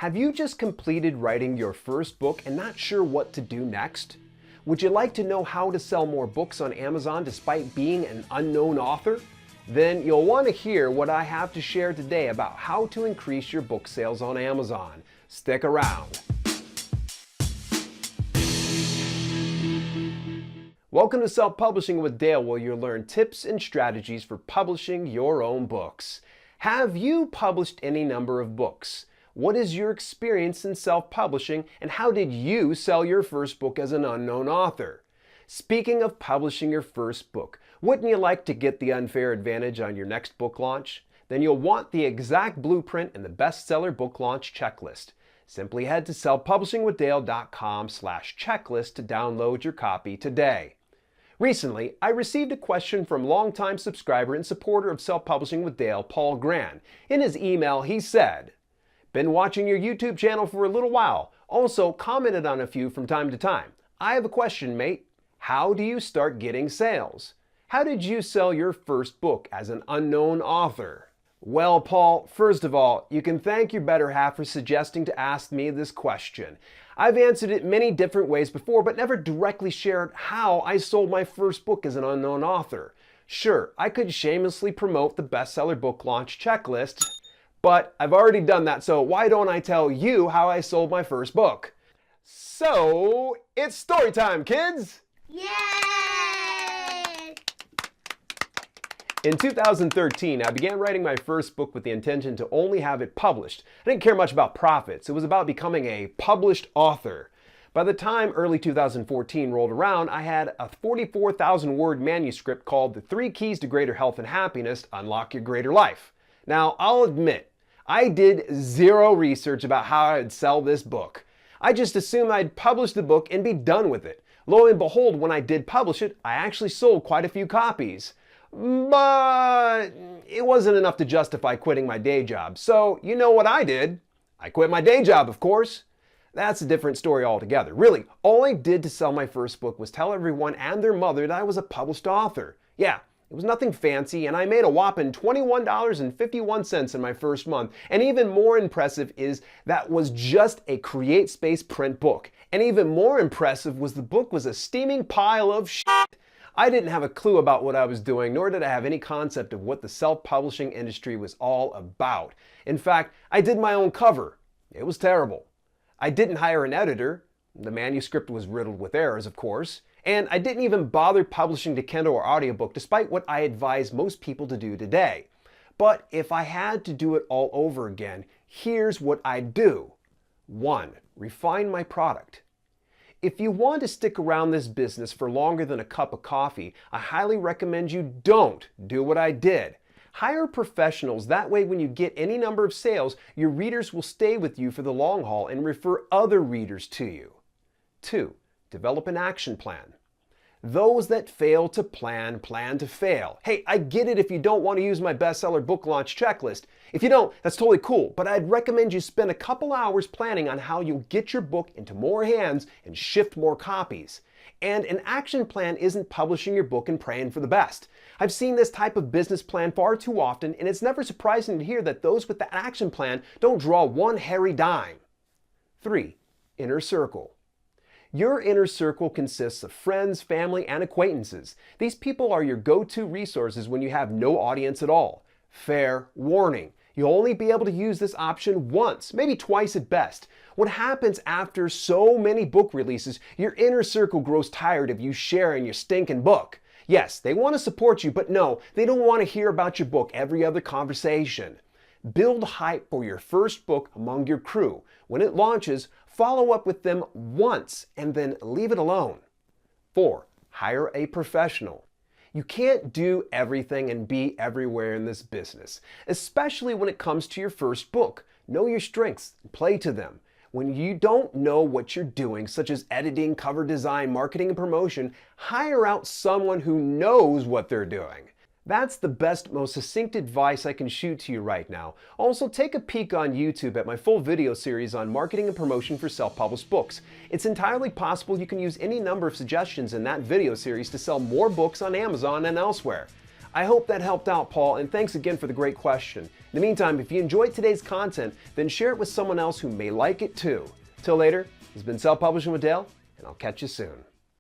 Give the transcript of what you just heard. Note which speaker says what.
Speaker 1: Have you just completed writing your first book and not sure what to do next? Would you like to know how to sell more books on Amazon despite being an unknown author? Then you'll want to hear what I have to share today about how to increase your book sales on Amazon. Stick around. Welcome to Self-Publishing with Dale, where you'll learn tips and strategies for publishing your own books. Have you published any number of books? What is your experience in self-publishing, and how did you sell your first book as an unknown author? Speaking of publishing your first book, wouldn't you like to get the unfair advantage on your next book launch? Then you'll want the exact blueprint and the bestseller book launch checklist. Simply head to selfpublishingwithdale.com/checklist to download your copy today. Recently, I received a question from longtime subscriber and supporter of Self-Publishing with Dale, Paul Gran. In his email, he said, "Been watching your YouTube channel for a little while. Also commented on a few from time to time. I have a question, mate. How do you start getting sales? How did you sell your first book as an unknown author?" Well, Paul, first of all, you can thank your better half for suggesting to ask me this question. I've answered it many different ways before, but never directly shared how I sold my first book as an unknown author. Sure, I could shamelessly promote the bestseller book launch checklist, but I've already done that, so why don't I tell you how I sold my first book? So, it's story time, kids!
Speaker 2: Yay!
Speaker 1: In 2013, I began writing my first book with the intention to only have it published. I didn't care much about profits. It was about becoming a published author. By the time early 2014 rolled around, I had a 44,000-word manuscript called The 3 Keys to Greater Health and Happiness: Unlock Your Greater Life. Now, I'll admit, I did zero research about how I'd sell this book. I just assumed I'd publish the book and be done with it. Lo and behold, when I did publish it, I actually sold quite a few copies. But it wasn't enough to justify quitting my day job. So, you know what I did? I quit my day job, of course. That's a different story altogether. Really, all I did to sell my first book was tell everyone and their mother that I was a published author. Yeah, it was nothing fancy, and I made a whopping $21.51 in my first month. And even more impressive is that was just a CreateSpace print book. And even more impressive was the book was a steaming pile of shit. I didn't have a clue about what I was doing, nor did I have any concept of what the self-publishing industry was all about. In fact, I did my own cover. It was terrible. I didn't hire an editor. The manuscript was riddled with errors, of course. And I didn't even bother publishing to Kindle or audiobook, despite what I advise most people to do today. But if I had to do it all over again, here's what I'd do. 1. Refine my product. If you want to stick around this business for longer than a cup of coffee, I highly recommend you don't do what I did. Hire professionals. That way, when you get any number of sales, your readers will stay with you for the long haul and refer other readers to you. 2. Develop an action plan. Those that fail to plan to fail. Hey, I get it if you don't want to use my bestseller book launch checklist. If you don't, that's totally cool, but I'd recommend you spend a couple hours planning on how you'll get your book into more hands and shift more copies. And an action plan isn't publishing your book and praying for the best. I've seen this type of business plan far too often, and it's never surprising to hear that those with that action plan don't draw one hairy dime. 3. Inner circle. Your inner circle consists of friends, family, and acquaintances. These people are your go-to resources when you have no audience at all. Fair warning. You'll only be able to use this option once, maybe twice at best. What happens after so many book releases, your inner circle grows tired of you sharing your stinking book. Yes, they want to support you, but no, they don't want to hear about your book every other conversation. Build hype for your first book among your crew. When it launches, follow up with them once and then leave it alone. 4. Hire a professional. You can't do everything and be everywhere in this business, especially when it comes to your first book. Know your strengths and play to them. When you don't know what you're doing, such as editing, cover design, marketing, and promotion, hire out someone who knows what they're doing. That's the best, most succinct advice I can shoot to you right now. Also, take a peek on YouTube at my full video series on marketing and promotion for self-published books. It's entirely possible you can use any number of suggestions in that video series to sell more books on Amazon and elsewhere. I hope that helped out, Paul, and thanks again for the great question. In the meantime, if you enjoyed today's content, then share it with someone else who may like it too. Till later, this has been Self-Publishing with Dale, and I'll catch you soon.